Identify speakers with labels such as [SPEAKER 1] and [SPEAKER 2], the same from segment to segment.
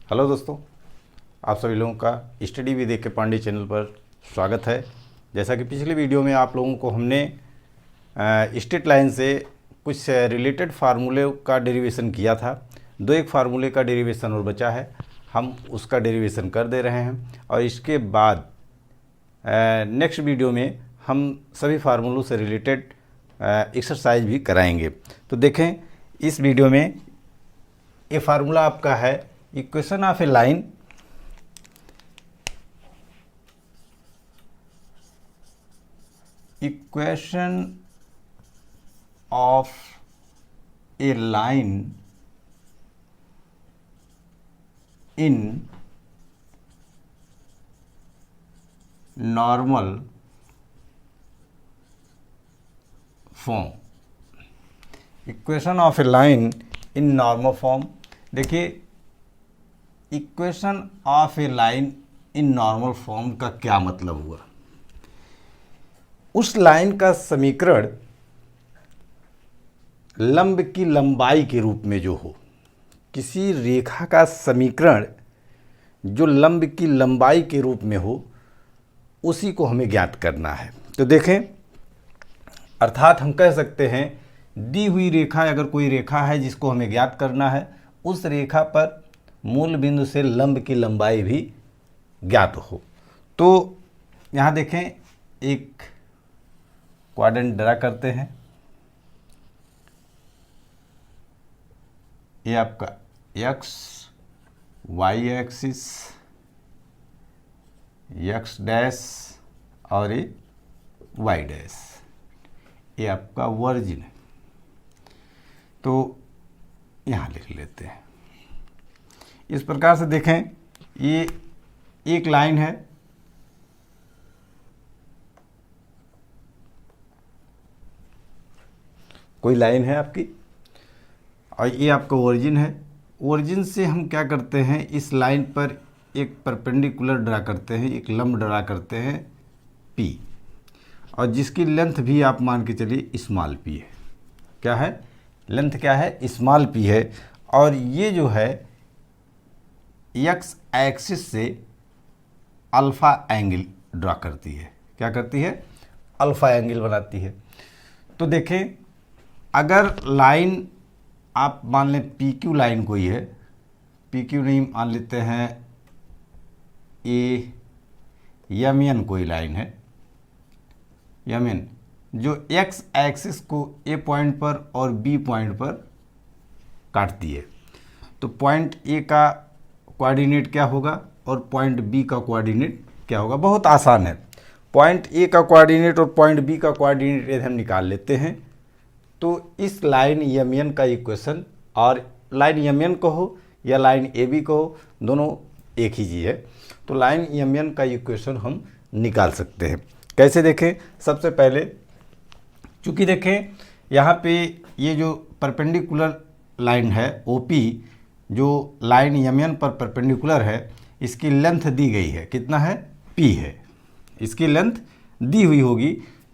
[SPEAKER 1] Hello दोस्तों, आप सभी लोगों का study with A K. Pandey channel पर स्वागत है। जैसा कि पिछले वीडियो में आप लोगों को हमने स्ट्रेट लाइन से कुछ रिलेटेड फार्मूले का डेरिवेशन किया था। एक फार्मूले का डेरिवेशन और बचा है, हम उसका डेरिवेशन कर दे रहे हैं और इसके बाद नेक्स्ट वीडियो में हम सभी फार्मूलों से रिलेटेड एक्सरसाइज भी कराएंगे। तो देखें, इस वीडियो में ये फार्मूला आपका है equation of a line in normal form. Equation of a line in normal form. देखिए, equation of a line in normal form का क्या मतलब हुआ। उस लाइन का समीकरण लंब की लंबाई के रूप में जो हो, किसी रेखा का समीकरण जो लंब की लंबाई के रूप में हो, उसी को हमें ज्ञात करना है। तो देखें, अर्थात हम कह सकते हैं दी हुई रेखा, अगर कोई रेखा है जिसको हमें ज्ञात करना है, उस रेखा पर मूल बिंदु से लंब की लंबाई भी ज्ञात हो। तो यहाँ देखें, एक क्वाड्रेंट ड्रा करते हैं। ये आपका x y axis, x dash और ये वाई डैश, ये आपका वर्जिन है। तो यहाँ लिख लेते हैं। इस प्रकार से देखें, ये एक लाइन है, कोई लाइन है आपकी, और ये आपका ओरिजिन है। ओरिजिन से हम क्या करते हैं, इस लाइन पर एक परपेंडिकुलर ड्रा करते हैं, एक लंब ड्रा करते हैं P, और जिसकी लेंथ भी आप मान के चलिए स्मॉल p है। क्या है लेंथ, क्या है स्मॉल p है। और ये जो है एक्स एक्सिस से अल्फ़ा एंगल ड्रा करती है। क्या करती है? अल्फ़ा एंगल बनाती है। तो देखें, अगर लाइन आप मान लें पी क्यू लाइन कोई है, पी क्यू नहीं मान लेते हैं, ए एम एन कोई लाइन है, एम एन, जो एक्स एक्सिस को ए पॉइंट पर और बी पॉइंट पर काटती है। तो पॉइंट ए का कोऑर्डिनेट क्या होगा और पॉइंट बी का कोऑर्डिनेट क्या होगा? बहुत आसान है। पॉइंट ए का कोऑर्डिनेट और पॉइंट बी का कोऑर्डिनेट यदि हम निकाल लेते हैं, तो इस लाइन एम एन का इक्वेशन, और लाइन एम एन कहो या लाइन ए बी कहो, दोनों एक ही चीज़ है। तो लाइन एम एन का इक्वेशन हम निकाल सकते हैं। कैसे देखें? सबसे पहले, चूँकि देखें यहाँ पे ये जो परपेंडिकुलर लाइन है OP, जो लाइन एम एन पर परपेंडिकुलर है, इसकी लेंथ दी गई है, कितना है? P है। इसकी लेंथ दी हुई होगी।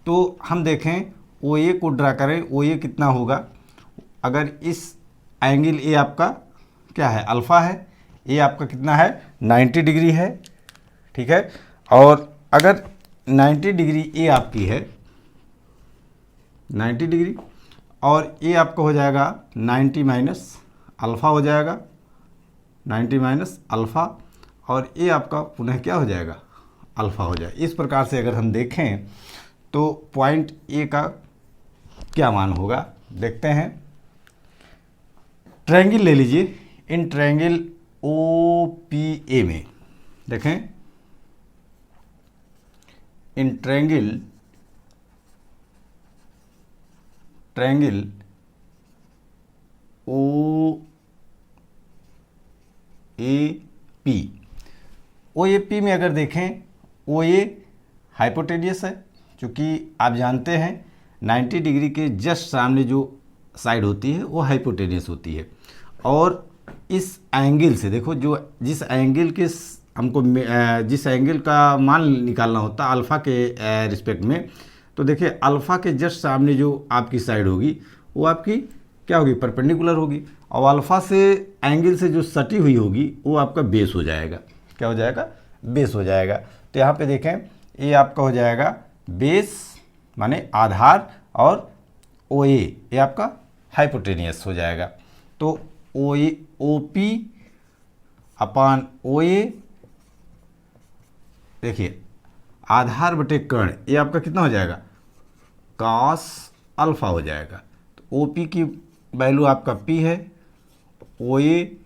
[SPEAKER 1] तो हम देखें OA को ड्रा करें, OA कितना होगा? अगर इस एंगल A आपका क्या है? अल्फ़ा है। A आपका कितना है? 90 डिग्री है, ठीक है। और अगर 90 डिग्री A आपकी है, 90 डिग्री, और A आपका हो जाएगा 90 माइनस अल्फ़ा हो जाएगा, 90 माइनस अल्फ़ा, और A आपका पुनः क्या हो जाएगा? अल्फ़ा हो जाएगा। इस प्रकार से अगर हम देखें तो पॉइंट A का क्या मान होगा, देखते हैं। ट्रायंगल ले लीजिए। इन ट्रायंगल OPA में देखें, इन ट्रायंगल OAP में अगर देखें, OA हाइपोटेनियस है, क्योंकि आप जानते हैं 90 डिग्री के जस्ट सामने जो साइड होती है वो हाइपोटेनियस होती है। और इस एंगल से देखो, जो जिस एंगल के हमको जिस एंगल का मान निकालना होता है अल्फ़ा के रिस्पेक्ट में, तो देखिए अल्फ़ा के जस्ट सामने जो आपकी साइड होगी वो आपकी क्या होगी, परपेंडिकुलर होगी, और अल्फा से एंगल से जो सटी हुई होगी वो आपका बेस हो जाएगा। क्या हो जाएगा, बेस हो जाएगा। तो यहाँ पे देखें ये आपका हो जाएगा बेस माने आधार, और ओ ए ये आपका हाइपोटेनियस हो जाएगा। तो ओ ए ओ पी अपान ओ ए, देखिए आधार बटे कर्ण, ये आपका कितना हो जाएगा, कॉस अल्फा हो जाएगा। तो ओ पी की वैल्यू आपका पी है, ओ ए,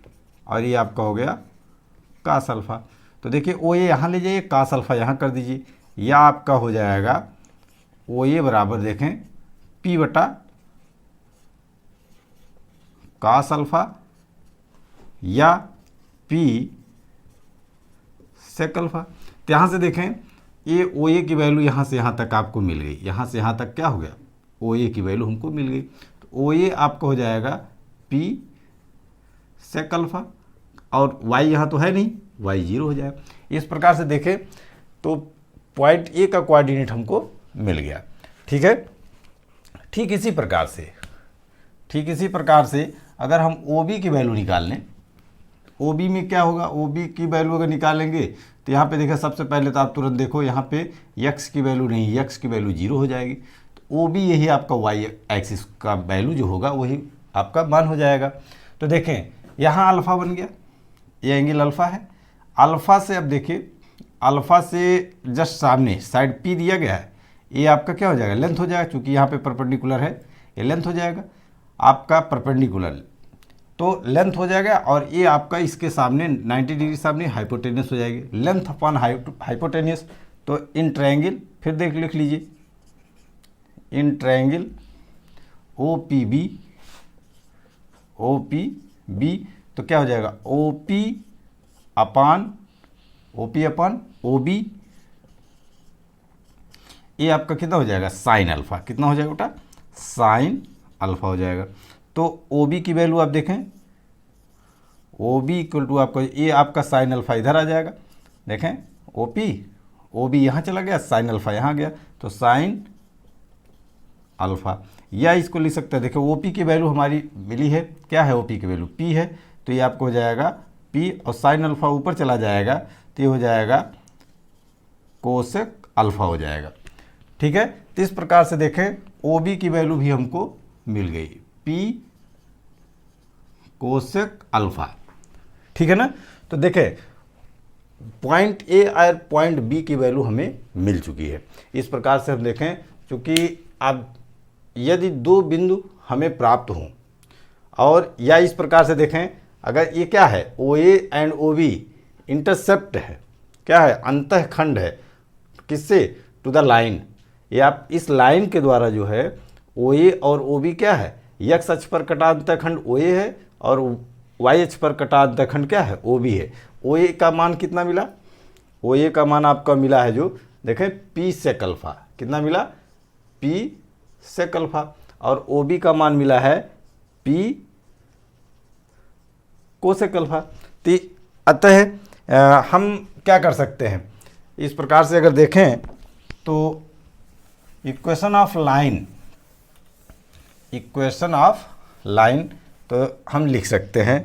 [SPEAKER 1] और ये आपका हो गया कास अल्फा। तो देखिए ओ ए यहाँ ले जाइए, कास अल्फा यहाँ कर दीजिए, या आपका हो जाएगा ओ ए बराबर देखें पी बटा कास अल्फा, या पी सेक अल्फा। तो यहाँ से देखें ये ओ ए की वैल्यू यहाँ से यहाँ तक आपको मिल गई, यहाँ से यहाँ तक क्या हो गया, ओ ए की वैल्यू हमको मिल गई। तो ओ ए आपका हो जाएगा पी सेक अल्फा, और वाई यहाँ तो है नहीं, वाई 0 हो जाएगा। इस प्रकार से देखें तो पॉइंट ए का कोऑर्डिनेट हमको मिल गया। ठीक है, ठीक इसी प्रकार से अगर हम ओ बी की वैल्यू निकाल लें, ओ बी में क्या होगा, ओ बी की वैल्यू अगर निकालेंगे तो यहाँ पे देखिए सबसे पहले तो आप तुरंत देखो यहाँ पे x की वैल्यू नहीं, x की वैल्यू 0 हो जाएगी। तो ओ बी यही आपका y एक्सिस का वैल्यू जो होगा वही आपका मान हो जाएगा। तो देखें यहाँ अल्फ़ा बन गया, ये एंगल अल्फ़ा है। अल्फ़ा से अब देखिए, अल्फ़ा से जस्ट सामने साइड p दिया गया है, ये आपका क्या हो जाएगा, लेंथ हो जाएगा, चूँकि यहाँ पे परपेंडिकुलर है ये लेंथ हो जाएगा आपका परपेंडिकुलर, तो लेंथ हो जाएगा, और ये आपका इसके सामने 90 डिग्री सामने हाइपोटेनियस हो जाएगी, लेंथ अपॉन हाइपोटेनियस। तो इन ट्रायंगल फिर लिख लीजिए, इन ट्रायंगल ओ पी बी, तो क्या हो जाएगा ओ पी अपान ओ बी, ये आपका कितना हो जाएगा साइन अल्फा, कितना हो जाएगा बेटा, साइन अल्फा हो जाएगा। तो ओ बी की वैल्यू आप देखें, ओ बी इक्वल टू आपका ये आपका साइन अल्फा इधर आ जाएगा, देखें ओ बी यहाँ चला गया, साइन अल्फा यहाँ गया, तो साइन अल्फा, या इसको लिख सकते हैं, देखो ओ पी की वैल्यू हमारी मिली है, क्या है ओ पी की वैल्यू पी है, तो ये आपको हो जाएगा पी, और साइन अल्फा ऊपर चला जाएगा तो ये हो जाएगा कोसेक अल्फा हो जाएगा। ठीक है, तो इस प्रकार से देखें ओ बी की वैल्यू भी हमको मिल गई, पी कोसेक अल्फा। ठीक है ना, तो देखें पॉइंट ए और पॉइंट बी की वैल्यू हमें मिल चुकी है। इस प्रकार से हम देखें, क्योंकि अब यदि दो बिंदु हमें प्राप्त हों, और या इस प्रकार से देखें अगर ये क्या है O A and O B intercept है, क्या है अंतःखंड है, किससे, टू द लाइन, ये आप इस लाइन के द्वारा जो है ओ ए और ओ बी क्या है, एक्स अक्ष पर कटा अंतःखंड ओ ए है, और वाई अक्ष पर कटा अंतःखंड क्या है ओ बी है। ओ ए का मान कितना मिला, ओ ए का मान आपका मिला है जो देखें पी सेक अल्फा, कितना मिला, पी सेक अल्फा, और ओ बी का मान मिला है पी कोसेक अल्फा। तो अतः हम क्या कर सकते हैं, इस प्रकार से अगर देखें तो इक्वेशन ऑफ लाइन तो हम लिख सकते हैं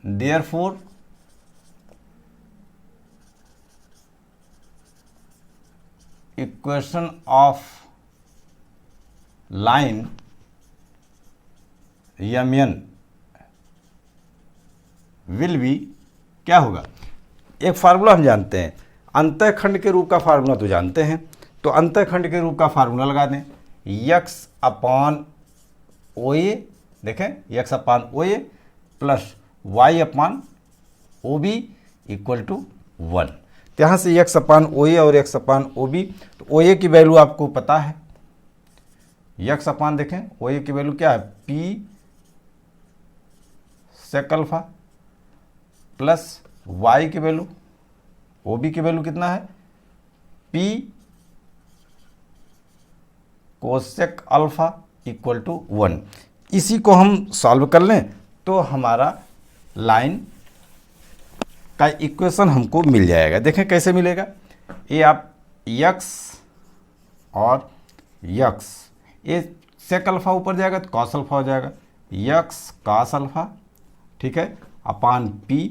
[SPEAKER 1] therefore equation of line M N will be, क्या होगा, एक फार्मूला हम जानते हैं, अंतःखंड के रूप का फार्मूला तो जानते हैं, तो अंतःखंड के रूप का फार्मूला लगा दें, यक्स अपान ओ ए, देखें x upon O A plus y upon O B equal to 1। तो यहाँ से यक्स अपान ओ ए और यक्स अपान ओ बी, तो ओ ए की वैल्यू आपको पता है, यक्स अपान देखें ओ ए की वैल्यू क्या है p sec alpha, plus y की वैल्यू ओ बी की वैल्यू कितना है p cosec alpha equal to 1। इसी को हम सॉल्व कर लें तो हमारा लाइन का इक्वेशन हमको मिल जाएगा। देखें कैसे मिलेगा, ये आप यक्स और यक्स, ये सेक अल्फा ऊपर जाएगा तो कॉस अल्फा हो जाएगा, यक्स कॉस अल्फा, ठीक है, अपान पी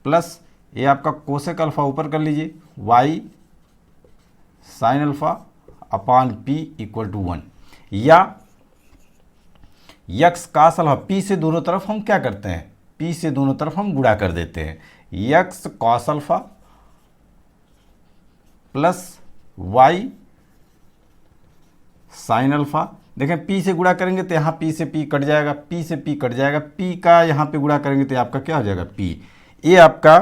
[SPEAKER 1] प्लस ये आपका कोसेक अल्फा ऊपर कर लीजिए, y sine alpha upon p equal to 1, या यक्स कास अल्फा, पी से दोनों तरफ हम क्या करते हैं, पी से दोनों तरफ हम गुणा कर देते हैं, x cos alpha plus y sine alpha. देखें पी से गुणा करेंगे तो यहाँ पी से पी कट जाएगा, पी से पी कट जाएगा, पी का यहाँ पे गुणा करेंगे तो आपका क्या हो जाएगा पी। ये आपका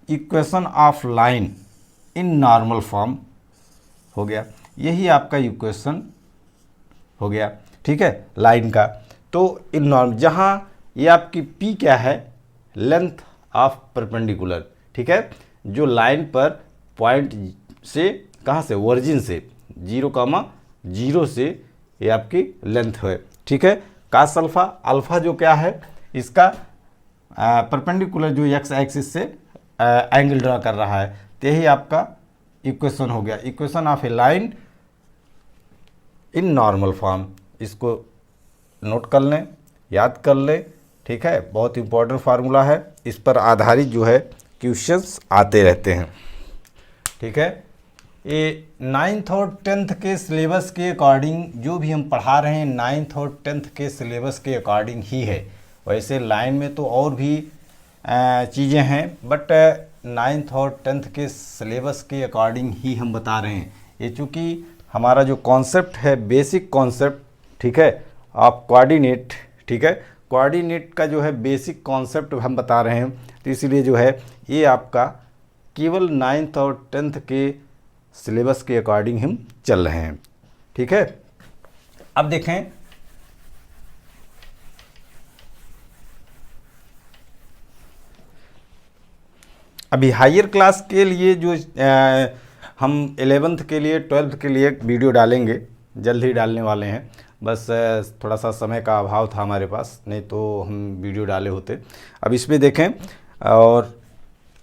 [SPEAKER 1] equation of line in normal form हो गया, यही आपका इक्वेशन हो गया, ठीक है, लाइन का। तो इन नॉर्म जहाँ ये आपकी पी क्या है, लेंथ ऑफ परपेंडिकुलर, ठीक है, जो लाइन पर पॉइंट से कहाँ से, ओरिजिन से 0,0 से ये आपकी लेंथ है, ठीक है। कास अल्फा, अल्फा जो क्या है इसका परपेंडिकुलर जो एक्स एक्सिस से एंगल ड्रा कर रहा है, तो यही आपका इक्वेशन हो गया, equation of a line in normal form. इसको नोट कर लें, याद कर लें, ठीक है, बहुत इंपॉर्टेंट फार्मूला है, इस पर आधारित जो है क्वेश्चंस आते रहते हैं, ठीक है। ये 9th और 10th के सिलेबस के अकॉर्डिंग जो भी हम पढ़ा रहे हैं 9th और 10th के सिलेबस के अकॉर्डिंग ही है। वैसे लाइन में तो और भी चीज़ें हैं, बट 9th और 10th के सिलेबस के अकॉर्डिंग ही हम बता रहे हैं। ये चूँकि हमारा जो कॉन्सेप्ट है, बेसिक कॉन्सेप्ट, ठीक है, आप कोऑर्डिनेट, ठीक है, कोऑर्डिनेट का जो है बेसिक कॉन्सेप्ट हम बता रहे हैं, तो इसीलिए जो है ये आपका केवल 9th और 10th के सिलेबस के अकॉर्डिंग हम चल रहे हैं, ठीक है। अब देखें अभी हायर क्लास के लिए जो हम 11th के लिए 12th के लिए वीडियो डालेंगे, जल्द ही डालने वाले हैं, बस थोड़ा सा समय का अभाव था हमारे पास, नहीं तो हम वीडियो डाले होते। अब इसमें देखें, और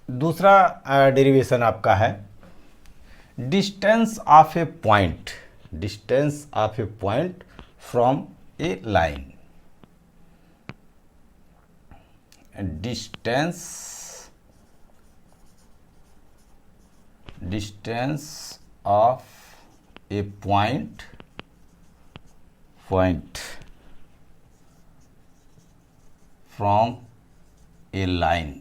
[SPEAKER 1] दूसरा डेरिवेशन आपका है distance of A point, distance of A point from A line, distance of A point from A line.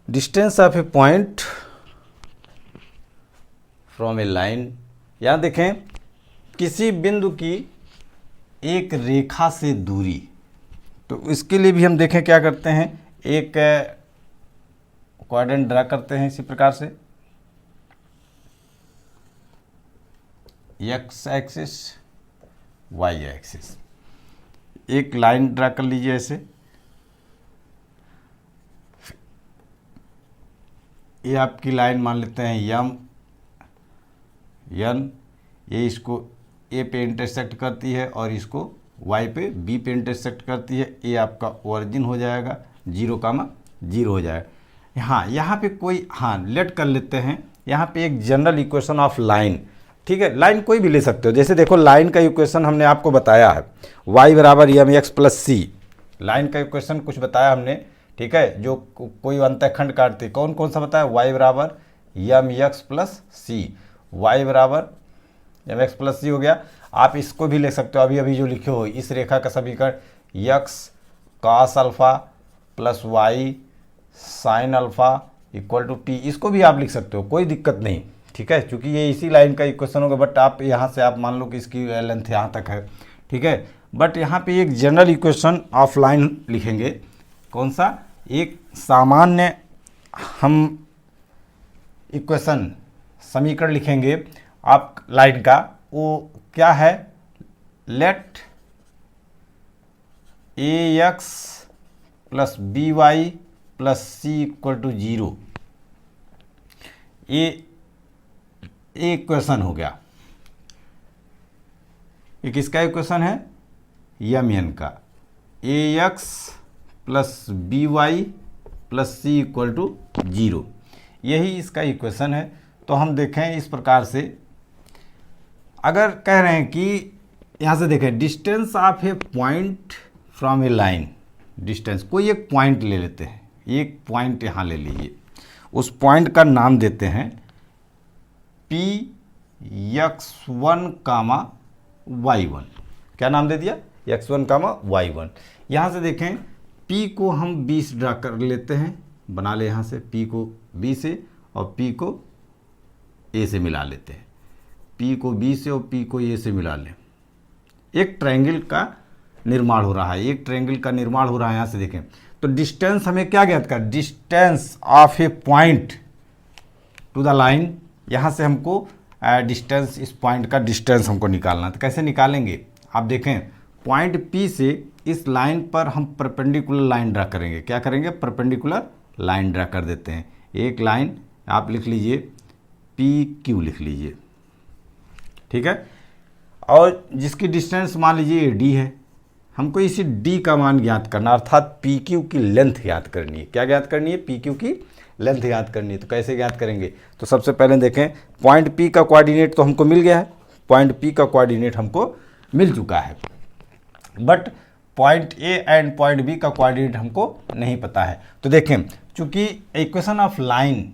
[SPEAKER 1] Distance of A point from A line, यहाँ देखें किसी बिंदु की एक रेखा से दूरी, तो इसके लिए भी हम देखें क्या करते हैं, एक क्वाड्रेंट ड्रा करते हैं इसी प्रकार से, एक्स एक्सिस वाई एक्सिस, एक लाइन ड्रा कर लीजिए ऐसे, ये आपकी लाइन मान लेते हैं एन, ये इसको ए पे इंटरसेक्ट करती है और इसको वाई पे बी पे इंटरसेक्ट करती है, ये आपका ओरिजिन हो जाएगा, 0,0 हो जाएगा। यहाँ पे कोई लेट कर लेते हैं, यहाँ पे एक जनरल इक्वेशन ऑफ लाइन, ठीक है, लाइन कोई भी ले सकते हो, जैसे देखो लाइन का इक्वेशन हमने आपको बताया है, y बराबर mx प्लस सी, लाइन का इक्वेशन कुछ बताया हमने, ठीक है, जो कोई अंतःखंड काटती, कौन कौन सा बताया, y बराबर mx प्लस सी, y बराबर mx प्लस सी हो गया। आप इसको भी ले सकते हो, अभी अभी जो लिखे हो इस रेखा का समीकरण x cos alpha plus y sine alpha equal to p, इसको भी आप लिख सकते हो, कोई दिक्कत नहीं, ठीक है, क्योंकि ये इसी लाइन का इक्वेशन होगा, बट आप यहाँ से आप मान लो कि इसकी लेंथ यहाँ तक है, ठीक है, बट यहाँ पे एक जनरल इक्वेशन ऑफ लाइन लिखेंगे, कौन सा, एक सामान्य हम इक्वेशन समीकरण लिखेंगे आप लाइन का, वो क्या है, let a x plus b y plus c equal to 0, ये इक्वेशन हो गया। ये किसका इक्वेशन है, एम एन का, a x plus b y plus c equal to 0, यही इसका इक्वेशन है। तो हम देखें इस प्रकार से, अगर कह रहे हैं कि यहाँ से देखें distance of A point from A line, distance कोई एक पॉइंट ले लेते हैं, एक पॉइंट यहाँ ले लीजिए, उस पॉइंट का नाम देते हैं पी x1 कामा y1। क्या नाम दे दिया? x1 कामा y1। यहाँ से देखें p को हम b से ड्रा कर लेते हैं, बना ले यहाँ से p को b से और p को a से मिला लेते हैं, p को b से और p को a से मिला लें। एक ट्रायंगल का निर्माण हो रहा है, एक ट्रायंगल का निर्माण हो रहा है। यहाँ से देखें तो डिस्टेंस हमें क्या ज्ञात कर, distance of A point two the line. यहाँ से हमको डिस्टेंस, इस पॉइंट का डिस्टेंस हमको निकालना है। तो कैसे निकालेंगे? आप देखें पॉइंट P से इस लाइन पर हम परपेंडिकुलर लाइन ड्रा करेंगे। क्या करेंगे? परपेंडिकुलर लाइन ड्रा कर देते हैं। एक लाइन आप लिख लीजिए PQ लिख लीजिए, ठीक है, और जिसकी डिस्टेंस मान लीजिए D है। हमको इसी D का मान ज्ञात करना, अर्थात PQ की लेंथ ज्ञात करनी है। क्या ज्ञात करनी है? PQ की लेंथ ज्ञात करनी है। तो कैसे ज्ञात करेंगे? तो सबसे पहले देखें पॉइंट P का कोऑर्डिनेट तो हमको मिल गया है, पॉइंट P का कोऑर्डिनेट हमको मिल चुका है, but point A and point B का कोऑर्डिनेट हमको नहीं पता है। तो देखें चूंकि इक्वेशन ऑफ लाइन,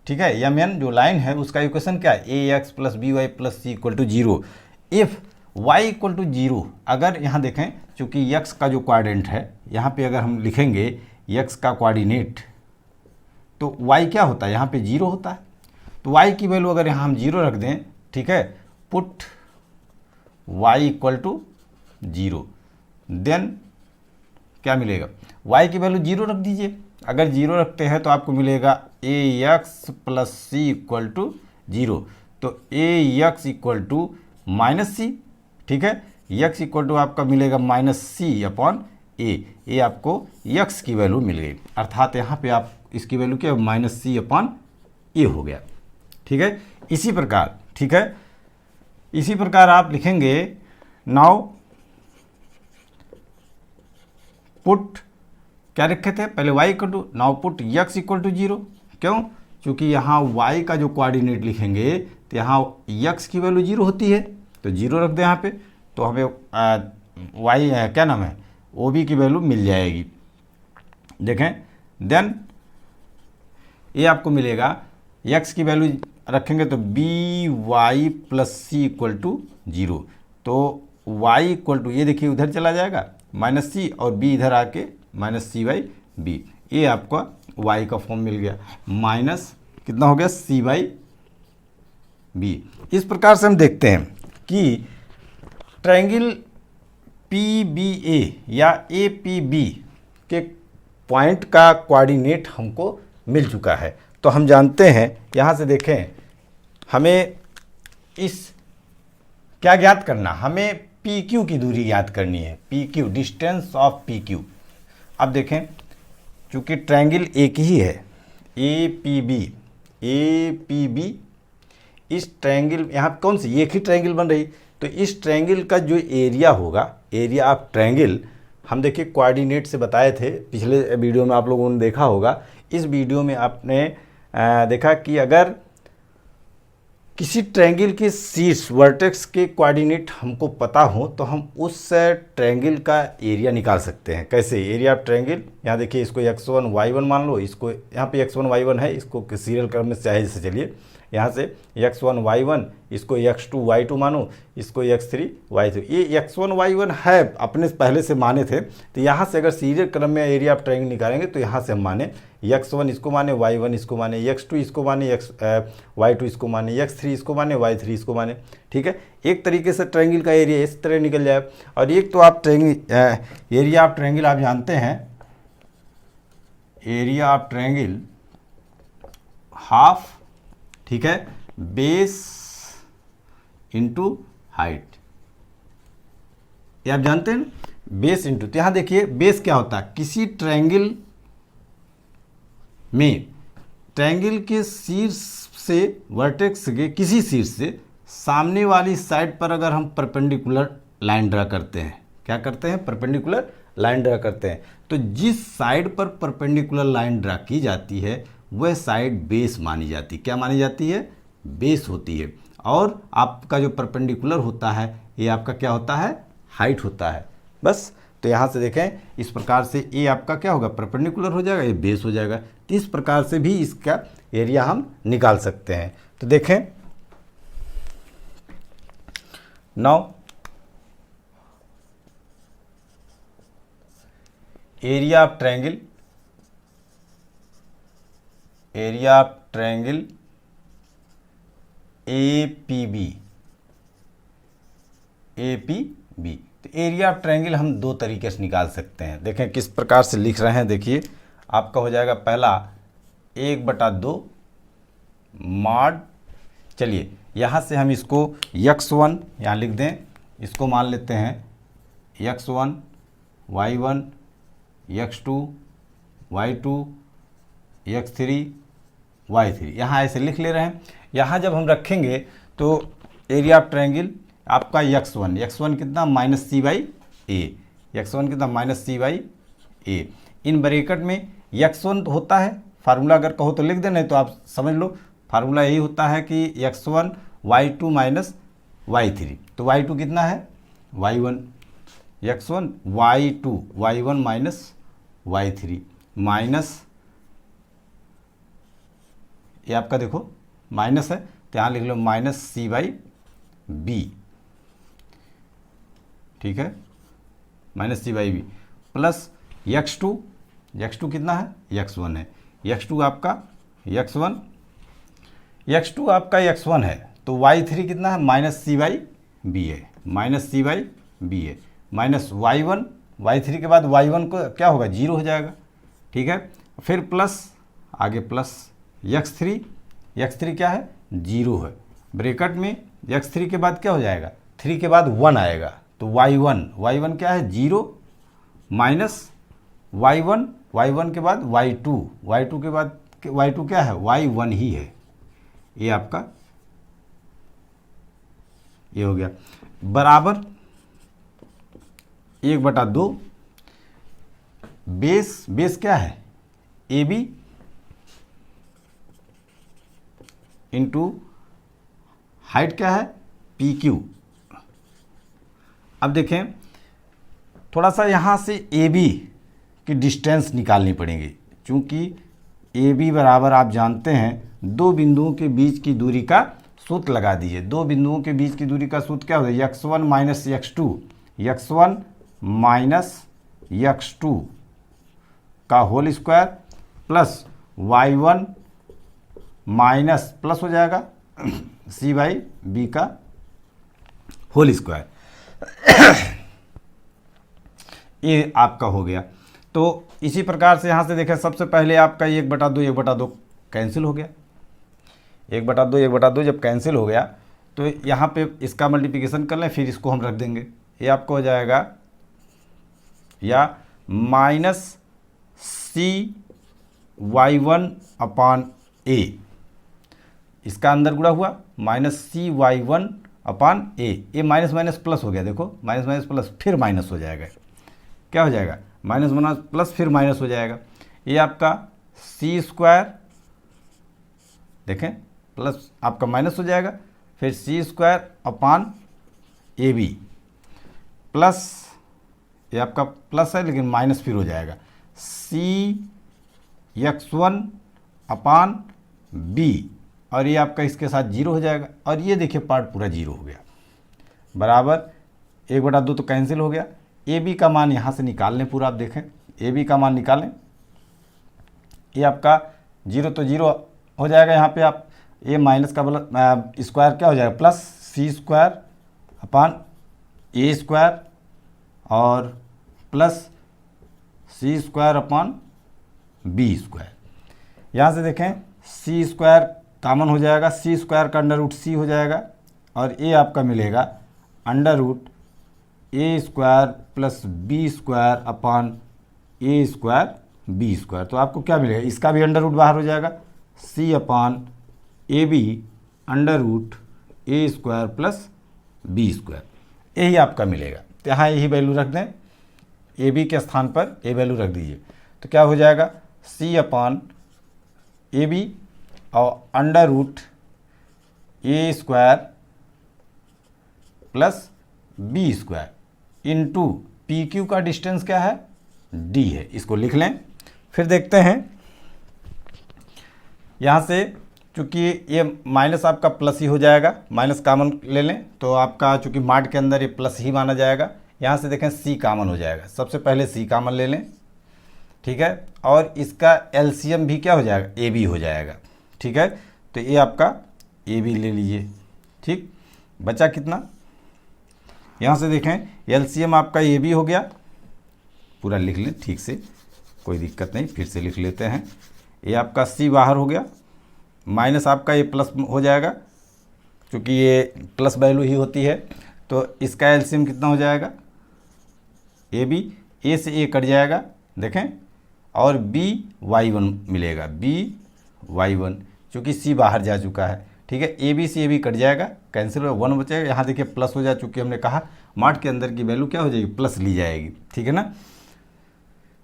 [SPEAKER 1] ठीक है, mn जो लाइन है उसका इक्वेशन क्या है? ax plus b y plus c equal to 0। If y equal to 0, अगर यहाँ देखें चूंकि x का जो कोऑर्डिनेट है, यहाँ पे अगर हम लिखेंगे x का कोऑर्डिनेट तो y क्या होता है? यहाँ पे 0 होता है। तो y की वैल्यू अगर यहाँ हम 0 रख दें, ठीक है, put y equal to 0, then क्या मिलेगा? y की वैल्यू 0 रख दीजिए। अगर 0 रखते हैं तो आपको मिलेगा ax plus c equal to 0। तो ax equal to minus c, ठीक है, x इक्वल टू आपका मिलेगा माइनस सी अपॉन ए आपको x की वैल्यू मिल गई, अर्थात यहाँ पे आप इसकी वैल्यू क्या? माइनस सी अपॉन ए हो गया, ठीक है। इसी प्रकार, ठीक है, इसी प्रकार आप लिखेंगे नाउ पुट, क्या रखे थे पहले? y equal to, now put x equal to 0। क्यों? क्योंकि यहाँ y का जो कोऑर्डिनेट लिखेंगे तो यहाँ x की वैल्यू 0 होती है, तो 0 रख दें यहाँ पे, तो हमें y क्या नाम है, OB की वैल्यू मिल जाएगी। देखें देन ये आपको मिलेगा, x की वैल्यू रखेंगे तो b y plus c equal to 0। तो y इक्वल टू, ये देखिए उधर चला जाएगा माइनस सी, और b इधर आके माइनस सी बाई बी, ये आपका y का फॉर्म मिल गया, माइनस कितना हो गया? c by b. इस प्रकार से हम देखते हैं कि ट्रायंगल PBA या APB के पॉइंट का कोऑर्डिनेट हमको मिल चुका है। तो हम जानते हैं, यहाँ से देखें हमें इस क्या ज्ञात करना, हमें PQ की दूरी ज्ञात करनी है, PQ डिस्टेंस ऑफ PQ। अब देखें चूँकि ट्रायंगल एक ही है APB, इस ट्रायंगल यहाँ कौन सी एक ही ट्रायंगल बन रही, तो इस ट्रायंगल का जो एरिया होगा, एरिया ऑफ ट्रायंगल, हम देखिए कोऑर्डिनेट से बताए थे, पिछले वीडियो में आप लोगों ने देखा होगा। इस वीडियो में आपने देखा कि अगर किसी ट्रायंगल के शीर्ष वर्टेक्स के कोऑर्डिनेट हमको पता हो तो हम उस ट्रायंगल का एरिया निकाल सकते हैं। कैसे? एरिया ऑफ ट्रायंगल, यहाँ देखिए इसको x1 y1 मान लो, इसको यहाँ पे x1 y1 है, इसको सीरियल क्रम में चाहे जैसे चलिए, यहाँ से x1 y1, इसको x2 y2 मानो, इसको x3 y3। ये x1 y1 है अपने पहले से माने थे, तो यहाँ से अगर सीरियल क्रम में एरिया ऑफ ट्रायंगल निकालेंगे तो यहाँ से हम माने x1 इसको माने, y1 इसको माने, x2 इसको माने, y2 इसको माने, x3 इसको माने, y3 इसको माने, ठीक है। एक तरीके से ट्रायंगल का एरिया इस तरह निकल जाए। और एक तो आप ट्रायंगल एरिया ऑफ ट्रायंगल आप जानते हैं, एरिया ऑफ ट्रायंगल हाफ, ठीक है, बेस इंटू हाइट, ये आप जानते हैं ना, बेस इंटू। तो यहाँ देखिए बेस क्या होता है, किसी ट्रायंगल में ट्रायंगल के शीर्ष से वर्टेक्स के किसी शीर्ष से सामने वाली साइड पर अगर हम परपेंडिकुलर लाइन ड्रा करते हैं, क्या करते हैं? परपेंडिकुलर लाइन ड्रा करते हैं, तो जिस साइड पर परपेंडिकुलर लाइन ड्रा की जाती है वह साइड बेस मानी जाती है। क्या मानी जाती है? बेस होती है। और आपका जो परपेंडिकुलर होता है ये आपका क्या होता है? हाइट होता है। बस, तो यहाँ से देखें इस प्रकार से ये आपका क्या होगा? परपेंडिकुलर हो जाएगा, ये बेस हो जाएगा। तो इस प्रकार से भी इसका एरिया हम निकाल सकते हैं। तो देखें now area of triangle, area of triangle APB, APB। तो एरिया ऑफ ट्रायंगल हम दो तरीके से निकाल सकते हैं। देखें किस प्रकार से लिख रहे हैं। देखिए आपका हो जाएगा पहला 1/2 मॉड, चलिए यहाँ से हम इसको x1 यहाँ लिख दें, इसको मान लेते हैं x1 y1 x2 y2 x3 y3, यहाँ ऐसे लिख ले रहे हैं। यहाँ जब हम रखेंगे तो एरिया ऑफ ट्रायंगल आपका x1 कितना? -c/a, x1 कितना? -c/a। इन ब्रैकेट में x1 तो होता है, फार्मूला अगर कहो तो लिख देना, तो आप समझ लो फार्मूला यही होता है कि x1 y2 y3। तो y2 कितना है? y1, x1 y2 y1 y3 minus, ये आपका देखो माइनस है तो यहाँ लिख लो -c/b, ठीक है, -c/b प्लस x2 कितना है? x1 है, x2 आपका x1 है, तो y3 कितना है? -c/b है, -c/b है, माइनस y3 के बाद y1 को क्या होगा? 0 हो जाएगा, ठीक है। फिर प्लस आगे प्लस x3 क्या है? 0 है। ब्रैकेट में x3 के बाद क्या हो जाएगा? 3 के बाद 1 आएगा, तो y1 क्या है? 0 माइनस y1 के बाद y2 के बाद y2 क्या है? y1 ही है। ये आपका ये हो गया बराबर 1/2 बेस क्या है? AB इंटू हाइट क्या है? PQ। अब देखें थोड़ा सा यहाँ से AB की डिस्टेंस निकालनी पड़ेगी, क्योंकि AB बराबर आप जानते हैं दो बिंदुओं के बीच की दूरी का सूत्र लगा दीजिए। दो बिंदुओं के बीच की दूरी का सूत्र क्या होता है? x1 x2 का होल स्क्वायर प्लस y1 माइनस प्लस हो जाएगा c/b का होल स्क्वायर। ये आपका हो गया। तो इसी प्रकार से यहाँ से देखें, सबसे पहले आपका 1/2 कैंसिल हो गया। 1/2 जब कैंसिल हो गया तो यहाँ पे इसका मल्टीप्लिकेशन कर लें, फिर इसको हम रख देंगे। ये आपको हो जाएगा या -cy1/a, इसका अंदर गुणा हुआ -cy1/a, ये माइनस प्लस हो गया। देखो माइनस प्लस फिर माइनस हो जाएगा, क्या हो जाएगा? माइनस प्लस फिर माइनस हो जाएगा। ये आपका c² देखें प्लस आपका माइनस हो जाएगा, फिर c²/ab प्लस, ये आपका प्लस है लेकिन माइनस फिर हो जाएगा cx1/b, और ये आपका इसके साथ 0 हो जाएगा। और ये देखिए पार्ट पूरा 0 हो गया, बराबर 1/2 तो कैंसिल हो गया। AB का मान यहाँ से निकाल लें पूरा, आप देखें AB का मान निकालें, ये आपका 0 तो 0 हो जाएगा। यहाँ पे आप ये माइनस का स्क्वायर क्या हो जाएगा? प्लस c²/a² और प्लस c²/b²। यहाँ से देखें c² कॉमन हो जाएगा, c² का √c हो जाएगा, और ये आपका मिलेगा √a² प्लस b²/a²b²। तो आपको क्या मिलेगा? इसका भी अंडर रूट बाहर हो जाएगा, c/ab √a² प्लस b², यही आपका मिलेगा। तो यहाँ यही वैल्यू रख दें, ए बी के स्थान पर ए वैल्यू रख दीजिए, तो क्या हो जाएगा सी अपान ए बी और under root a square plus b square into P Q का डिस्टेंस क्या है डी है, इसको लिख लें। फिर देखते हैं यहाँ से, चूँकि ये माइनस आपका प्लस ही हो जाएगा, माइनस कामन ले लें तो आपका चूँकि माड के अंदर ये प्लस ही माना जाएगा। यहाँ से देखें सी कामन हो जाएगा, सबसे पहले सी कामन ले लें, ठीक है, और इसका एलसीएम भी क्या हो जाएगा ए बी हो जाएगा, ठीक है। तो ये आपका ए बी ले लीजिए, ठीक। बचा कितना, यहाँ से देखें एलसीएम आपका ए बी हो गया, पूरा लिख लें ठीक से, कोई दिक्कत नहीं, फिर से लिख लेते हैं। ये आपका सी बाहर हो गया, माइनस आपका ये प्लस हो जाएगा, क्योंकि ये प्लस वैल्यू ही होती है, तो इसका एलसीएम कितना हो जाएगा ए बी, ए से ए कट जाएगा देखें, और बी वाई वन मिलेगा, बी वाई वन, चूँकि सी बाहर जा चुका है, ठीक है। ए बी से ए बी कट जाएगा, कैंसिल हो, वन बचेगा। यहाँ देखिए प्लस हो जा, चूँकि हमने कहा माड के अंदर की वैल्यू क्या हो जाएगी प्लस ली जाएगी, ठीक है ना,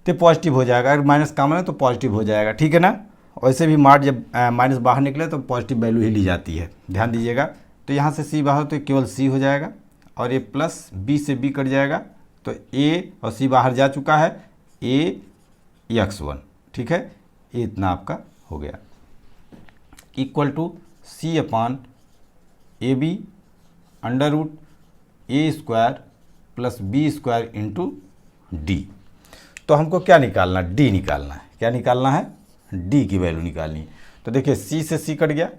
[SPEAKER 1] तो पॉजिटिव हो जाएगा। अगर माइनस कॉमन है तो पॉजिटिव हो जाएगा, ठीक है ना। वैसे भी माड जब माइनस बाहर निकले तो पॉजिटिव वैल्यू ही ली जाती है, ध्यान दीजिएगा। तो यहाँ से सी बाहर तो केवल सी हो जाएगा, और ये प्लस बी से बी कट जाएगा, तो ए और सी बाहर जा चुका है, ए एक्स वन, ठीक है, ये इतना आपका हो गया, equal to c upon A b under root a square plus b square into d. तो हमको क्या निकालना, डी निकालना है, क्या निकालना है डी की वैल्यू निकालनी है। तो देखिए सी से सी कट गया,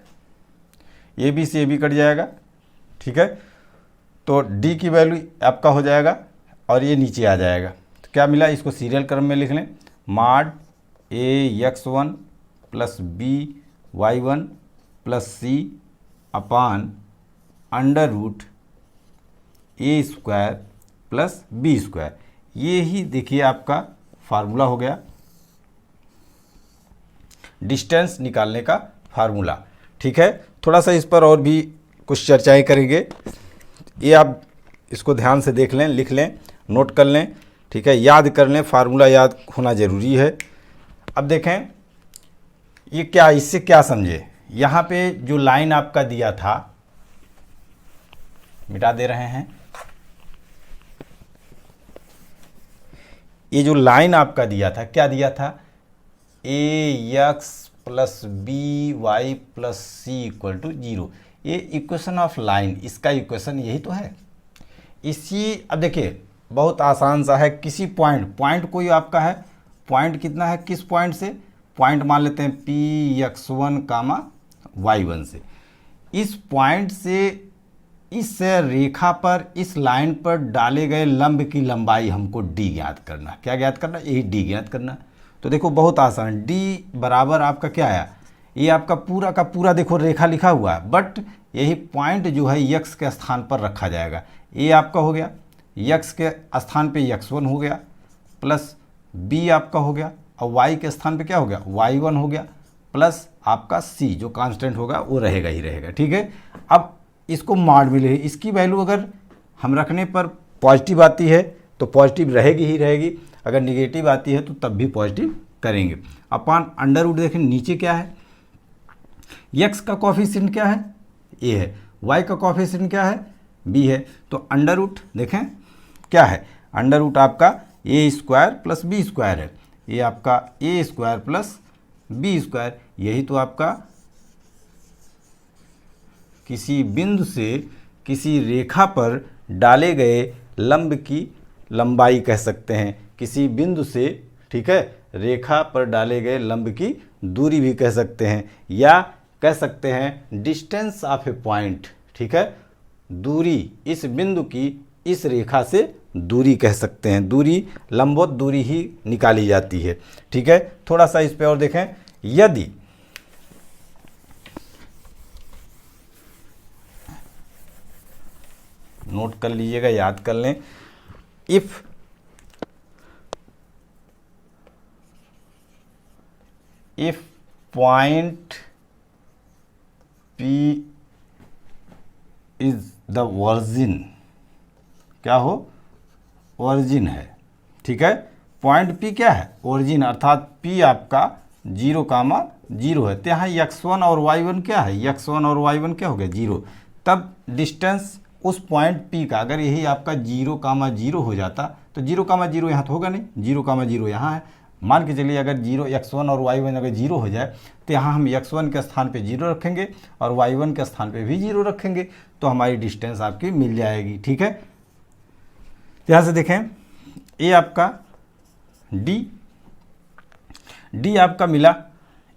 [SPEAKER 1] ए बी से ए बी कट जाएगा, ठीक है, तो डी की वैल्यू आपका हो जाएगा और ये नीचे आ जाएगा। तो क्या मिला, इसको सीरियल क्रम में लिख लें, mod a x one plus b y one plus c upon under root a square plus b square. ये ही देखिए आपका फार्मूला हो गया, डिस्टेंस निकालने का फार्मूला, ठीक है। थोड़ा सा इस पर और भी कुछ चर्चाएं करेंगे, ये आप इसको ध्यान से देख लें, लिख लें, नोट कर लें, ठीक है, याद कर लें, फार्मूला याद होना ज़रूरी है। अब देखें ये क्या, इससे क्या समझे, यहाँ पे जो लाइन आपका दिया था, मिटा दे रहे हैं, ये जो लाइन आपका दिया था, क्या दिया था, a x plus b y plus c equal to 0, ये इक्वेशन ऑफ लाइन, इसका इक्वेशन यही तो है। इसी, अब देखिए बहुत आसान सा है, किसी पॉइंट कोई आपका है, पॉइंट कितना है, किस पॉइंट से, पॉइंट मान लेते हैं P x one comma y one से, इस पॉइंट से इस रेखा पर, इस लाइन पर डाले गए लंब की लंबाई हमको डी ज्ञात करना, क्या ज्ञात करना, यही डी ज्ञात करना। तो देखो बहुत आसान, डी बराबर आपका क्या आया, ये आपका पूरा का पूरा देखो रेखा लिखा हुआ है, बट यही पॉइंट जो है यक्स के स्थान पर रखा जाएगा, ये आपका हो गया, यक्स के स्थान पे यक्स वन हो गया, प्लस बी आपका हो गया, और वाई के स्थान पे क्या हो गया वाई वन हो गया, प्लस आपका सी जो कांस्टेंट होगा वो रहेगा ही रहेगा, ठीक है। अब इसको मॉड मिले, इसकी वैल्यू अगर हम रखने पर पॉजिटिव आती है तो पॉजिटिव रहेगी ही रहेगी, अगर निगेटिव आती है तो तब भी पॉजिटिव करेंगे। अपान अंडर रूट देखें नीचे क्या है, एक्स का कॉफिशिएंट क्या है ए है, वाई का कॉफिशिएंट क्या है बी है, तो अंडर रूट देखें क्या है, अंडर रूट आपका ए स्क्वायर प्लस बी स्क्वायर है, ये आपका ए स्क्वायर प्लस बी स्क्वायर, यही तो आपका किसी बिंदु से किसी रेखा पर डाले गए लंब की लंबाई कह सकते हैं, किसी बिंदु से, ठीक है, रेखा पर डाले गए लंब की दूरी भी कह सकते हैं, या कह सकते हैं डिस्टेंस ऑफ ए पॉइंट, ठीक है, दूरी, इस बिंदु की इस रेखा से दूरी कह सकते हैं, दूरी लंबवत दूरी ही निकाली जाती है, ठीक है। थोड़ा सा इस पे और देखें, यदि नोट कर लीजिएगा, याद कर लें, if point P is the virgin, क्या हो, वर्जिन है, ठीक है। पॉइंट P क्या है, ओरिजिन, अर्थात P आपका 0,0 है। तो यहाँ x1 और y1 क्या है, x1 और y1 क्या हो गया 0। तब डिस्टेंस उस पॉइंट P का अगर यही आपका 0,0 हो जाता तो 0,0 यहाँ तो होगा नहीं, 0,0 यहाँ है। मान के चलिए अगर x1 और y1 अगर 0 हो जाए तो यहाँ हम x1 के स्थान पे 0 रखेंगे और y1 के स्थान पे भी 0 रखेंगे, तो हमारी डिस्टेंस आपकी मिल जाएगी। ठीक है, यहाँ से देखें ये आपका D आपका मिला,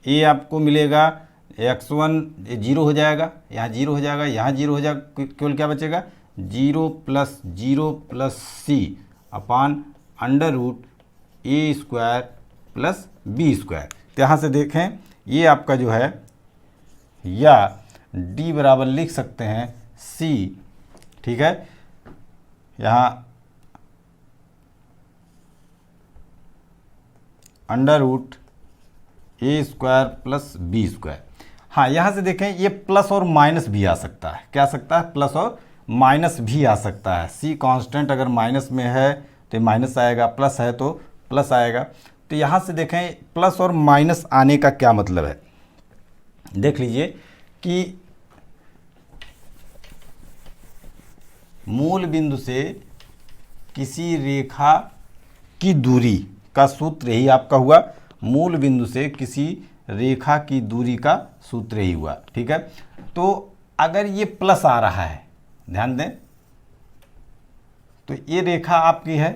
[SPEAKER 1] ये आपको मिलेगा x1 0 हो जाएगा, यहाँ 0 हो जाएगा, यहाँ 0 हो जाएगा, केवल क्या बचेगा 0 + 0 + c अपान √a² + b²। तो यहाँ से देखें ये आपका जो है, या D बराबर लिख सकते हैं c। ठीक है, यहाँ √a² + b²। हाँ, यहाँ से देखें ये प्लस और माइनस भी आ सकता है, क्या आ सकता है, प्लस और माइनस भी आ सकता है। c कांस्टेंट अगर माइनस में है तो माइनस आएगा, प्लस है तो प्लस आएगा। तो यहाँ से देखें प्लस और माइनस आने का क्या मतलब है, देख लीजिए कि मूल बिंदु से किसी रेखा की दूरी का सूत्र यही आपका हुआ, मूल बिंदु से किसी रेखा की दूरी का सूत्र ही हुआ। ठीक है, तो अगर ये प्लस आ रहा है, ध्यान दें, तो ये रेखा आपकी है,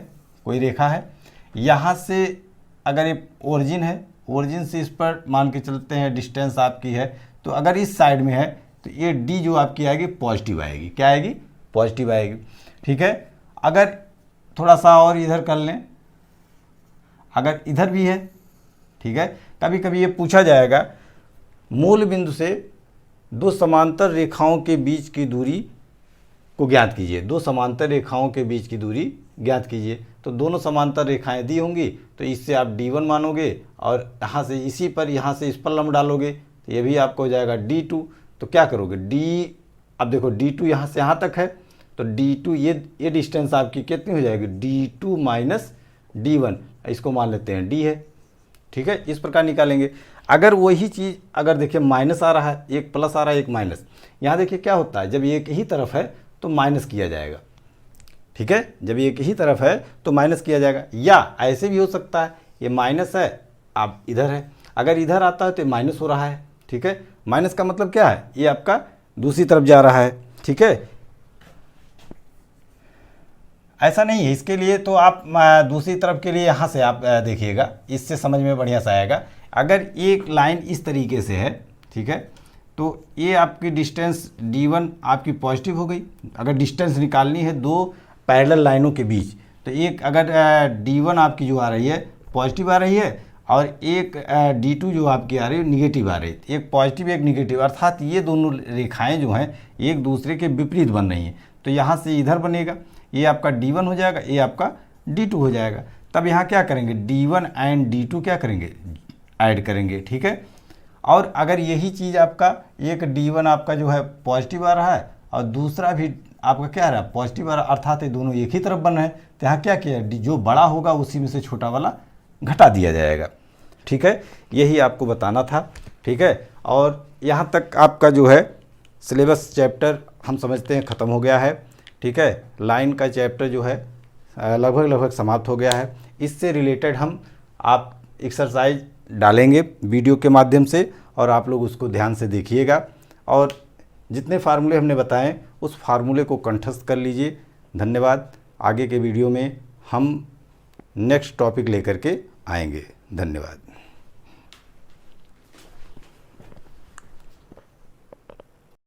[SPEAKER 1] कोई रेखा है, यहाँ से अगर ये ओरिजिन है, ओरिजिन से इस पर मान के चलते हैं डिस्टेंस आपकी है, तो अगर इस साइड में है तो ये D जो आपकी आएगी पॉजिटिव आएगी, क्या आएगी, पॉजिटिव आएगी। ठीक है, अगर थोड़ा सा और इधर कर लें, अगर इधर भी है, ठीक है, कभी कभी ये पूछा जाएगा मूल बिंदु से दो समांतर रेखाओं के बीच की दूरी को ज्ञात कीजिए, दो समांतर रेखाओं के बीच की दूरी ज्ञात कीजिए। तो दोनों समांतर रेखाएं दी होंगी तो इससे आप D1 मानोगे और यहाँ से इसी पर यहाँ से इस पर लंब डालोगे तो ये भी आपको हो जाएगा D2। तो क्या करोगे अब देखो D2 यहाँ से यहाँ तक है, तो D2 ये डिस्टेंस आपकी कितनी हो जाएगी, D2 - D1, इसको मान लेते हैं D है। ठीक है, इस प्रकार निकालेंगे। अगर वही चीज़ अगर देखिए माइनस आ रहा है, एक प्लस आ रहा है एक माइनस, यहाँ देखिए क्या होता है, जब एक ही तरफ है तो माइनस किया जाएगा। ठीक है, जब एक ही तरफ है तो माइनस किया जाएगा, या ऐसे भी हो सकता है ये माइनस है आप इधर है, अगर इधर आता है तो माइनस हो रहा है। ठीक है, माइनस का मतलब क्या है, ये आपका दूसरी तरफ जा रहा है। ठीक है, ऐसा नहीं है, इसके लिए तो आप दूसरी तरफ के लिए यहाँ से आप देखिएगा, इससे समझ में बढ़िया सा आएगा। अगर एक लाइन इस तरीके से है, ठीक है, तो ये आपकी डिस्टेंस D1 आपकी पॉजिटिव हो गई। अगर डिस्टेंस निकालनी है दो पैरेलल लाइनों के बीच, तो एक अगर D1 आपकी जो आ रही है पॉजिटिव आ रही है और एक D2 जो आपकी आ रही है निगेटिव आ रही है, एक पॉजिटिव एक निगेटिव, अर्थात ये दोनों रेखाएं जो हैं एक दूसरे के विपरीत बन रही हैं। तो यहाँ से इधर बनेगा, ये आपका D1 हो जाएगा, ये आपका D2 हो जाएगा। तब यहाँ क्या करेंगे, D1 एंड D2 क्या करेंगे, ऐड करेंगे। ठीक है, और अगर यही चीज़ आपका एक D1 आपका जो है पॉजिटिव आ रहा है और दूसरा भी आपका क्या आ रहा है पॉजिटिव आ रहा है, अर्थात ये दोनों एक ही तरफ बन रहे हैं, तो यहाँ क्या किया, जो बड़ा होगा उसी में से छोटा वाला घटा दिया जाएगा। ठीक है, यही आपको बताना था। ठीक है, और यहाँ तक आपका जो है सिलेबस चैप्टर हम समझते हैं ख़त्म हो गया है। ठीक है, लाइन का चैप्टर जो है लगभग समाप्त हो गया है। इससे रिलेटेड हम आप एक्सरसाइज डालेंगे वीडियो के माध्यम से और आप लोग उसको ध्यान से देखिएगा और जितने फार्मूले हमने बताएं उस फार्मूले को कंठस्थ कर लीजिए। धन्यवाद। आगे के वीडियो में हम नेक्स्ट टॉपिक लेकर के आएंगे। धन्यवाद।